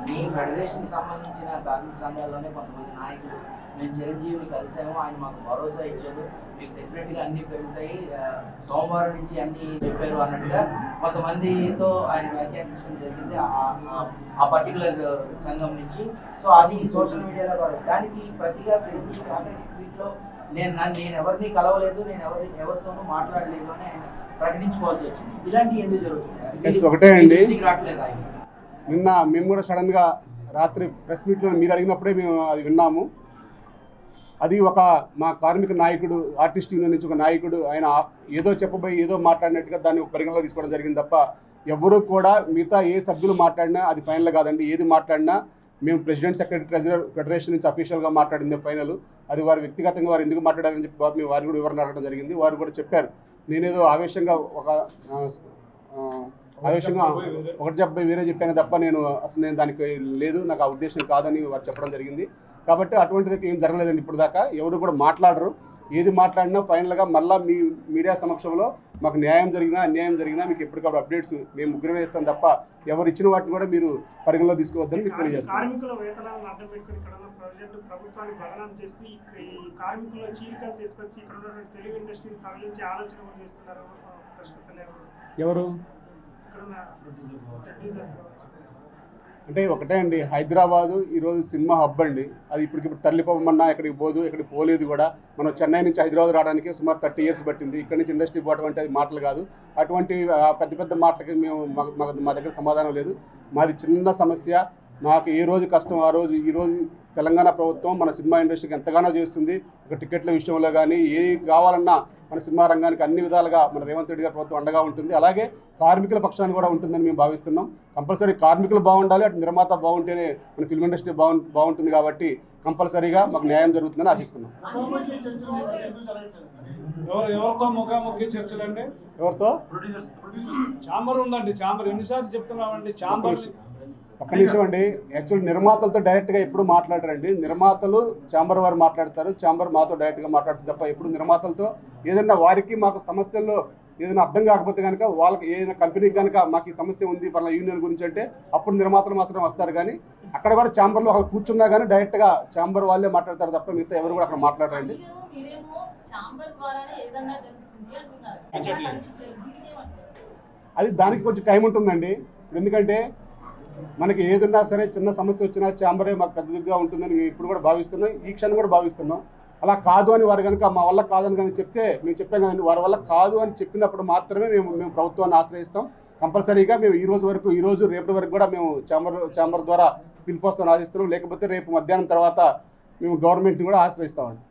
మీ federation సంబంధించిన కార్మిక సంఘాల్లోనే కొంతమంది నాయకులు మేము చిరంజీవిని కలిసాము, ఆయన మాకు భరోసా ఇచ్చారు, మీకు డెఫినెట్గా అన్నీ పెరుగుతాయి, సోమవారం నుంచి అన్నీ చెప్పారు అన్నట్టుగా కొంతమందితో ఆయన వ్యాఖ్యానించడం జరిగింది ఆ పర్టికులర్ సంఘం నుంచి. సో అది సోషల్ మీడియాలో కూడా దానికి ప్రతిగా చిరంజీవి ఆఖరి ట్వీట్లో నేను ఎవరిని కలవలేదు, నేను ఎవరితోనూ మాట్లాడలేదు అని ఆయన ప్రకటించుకోవాల్సి వచ్చింది. ఇలాంటివి ఎందుకు జరుగుతుంది? ఒకటే అండి, రావట్లేదు ఆయన. నిన్న మేము కూడా సడన్గా రాత్రి ప్రెస్ మీట్లో మీరు అడిగినప్పుడే మేము అది విన్నాము. అది ఒక మా కార్మిక నాయకుడు, ఆర్టిస్ట్ యూనియన్ నుంచి ఒక నాయకుడు ఆయన ఏదో చెప్పబోయి ఏదో మాట్లాడినట్టుగా దాన్ని పరిగణలో తీసుకోవడం జరిగింది తప్ప ఎవరు కూడా మిగతా ఏ సభ్యులు మాట్లాడినా అది ఫైనల్ కాదండి. ఏది మాట్లాడినా మేము ప్రెసిడెంట్, సెక్రటరీ, ట్రెజరర్ ఫెడరేషన్ నుంచి అఫీషియల్గా మాట్లాడింది ఫైనల్. అది వారు వ్యక్తిగతంగా వారు ఎందుకు మాట్లాడారని చెప్పి మేము వారు కూడా వివరణ అడగడం జరిగింది. వారు కూడా చెప్పారు, నేనేదో ఆవేశంగా ఒకటి చెప్పి వేరే చెప్పాను తప్ప నేను దానికి లేదు, నాకు ఆ ఉద్దేశం కాదని వారు చెప్పడం జరిగింది. కాబట్టి అటువంటిది ఏం జరగలేదండి ఇప్పుడు దాకా. ఎవరు కూడా మాట్లాడరు. ఏది మాట్లాడినా ఫైనల్గా మళ్ళీ మీ మీడియా సమక్షంలో మాకు న్యాయం జరిగినా అన్యాయం జరిగినా మీకు ఎప్పటికప్పుడు అప్డేట్స్ మేము ముగ్గురు వేస్తాం తప్ప ఎవరు ఇచ్చిన వాటిని కూడా మీరు పరిగణలో తీసుకోవద్దని మీకు తెలియజేస్తాం. కార్మికుల వేతనాలను అడ్డం పెట్టుకుని ఇక్కడ ఉన్న ప్రభుత్వాన్ని బదనాం చేస్తూ ఈ కార్మికుల చీలికలు తీసుకొచ్చి ఇక్కడ ఉన్నటువంటి తెలుగు ఇండస్ట్రీని తరలించే ఆలోచన కూడా చేస్తున్నారు. ఎవరు అంటే ఒకటే అండి, హైదరాబాదు ఈరోజు సినిమా హబ్ అండి. అది ఇప్పటికిప్పుడు తరలిపోమన్నా ఎక్కడికి పోదు, ఎక్కడికి పోలేదు కూడా. మనం చెన్నై నుంచి హైదరాబాద్ రావడానికి సుమారు 30 years పట్టింది. ఇక్కడి నుంచి ఇండస్ట్రీ పోవడం అంటే అది మాటలు కాదు. అటువంటి పెద్ద పెద్ద మాటలకి మా దగ్గర సమాధానం లేదు. మాది చిన్న సమస్య. మాకు ఏ రోజు కష్టం ఆ రోజు. ఈరోజు తెలంగాణ ప్రభుత్వం మన సినిమా ఇండస్ట్రీకి ఎంతగానో చేస్తుంది. ఒక టికెట్ల విషయంలో కానీ ఏ కావాలన్నా మన సినిమా రంగానికి అన్ని విధాలుగా మన రేవంత్ రెడ్డి గారి ప్రభుత్వం అండగా ఉంటుంది. అలాగే కార్మికుల పక్షాన్ని కూడా ఉంటుందని మేము భావిస్తున్నాం. కంపల్సరీ కార్మికులు బాగుండాలి, అటు నిర్మాత బాగుంటేనే మన ఫిల్మ్ ఇండస్ట్రీ బాగుంటుంది. కాబట్టి కంపల్సరీగా మాకు న్యాయం జరుగుతుందని ఆశిస్తున్నాం. ఎవరితో ముఖాముఖి చర్చలు అండి? ఎవరితో? ఛాంబర్ ఉందండి. ఛాంబర్ ఎన్నిసార్లు చెప్తున్నామండి? ఛాంబర్ ఒక్క నిమిషం అండి. యాక్చువల్ నిర్మాతలతో డైరెక్ట్గా ఎప్పుడు మాట్లాడరండి. నిర్మాతలు ఛాంబర్ వారు మాట్లాడతారు, ఛాంబర్ మాతో డైరెక్ట్గా మాట్లాడుతుంది తప్ప ఎప్పుడు నిర్మాతలతో ఏదైనా వారికి మాకు సమస్యల్లో ఏదైనా అర్థం కాకపోతే కనుక వాళ్ళకి ఏదైనా కంపెనీకి కనుక మాకు ఈ సమస్య ఉంది పలానా యూనియన్ గురించి అంటే అప్పుడు నిర్మాతలు మాత్రం వస్తారు. కానీ అక్కడ కూడా ఛాంబర్లో వాళ్ళు కూర్చున్నా కానీ డైరెక్ట్గా ఛాంబర్ వాళ్ళే మాట్లాడతారు తప్ప మిగతా ఎవరు కూడా అక్కడ మాట్లాడరండి. అది దానికి కొంచెం టైం ఉంటుందండి. ఎందుకంటే మనకి ఏదన్నా సరే చిన్న సమస్య వచ్చినా ఛాంబరే మాకు పెద్దదిగా ఉంటుందని మేము ఇప్పుడు కూడా భావిస్తున్నాం, ఈ క్షణం కూడా భావిస్తున్నాం. అలా కాదు అని వారు కనుక మా వల్ల కాదని కనుక చెప్తే మేము చెప్పాం కదండి, వారి వల్ల కాదు అని చెప్పినప్పుడు మాత్రమే మేము ప్రభుత్వాన్ని ఆశ్రయిస్తాం. కంపల్సరీగా మేము ఈ రోజు రేపటి వరకు కూడా మేము ఛాంబర్ ద్వారా పిలుపు వస్తామని ఆశిస్తున్నాం. లేకపోతే రేపు మధ్యాహ్నం తర్వాత మేము గవర్నమెంట్ని కూడా ఆశ్రయిస్తామండి.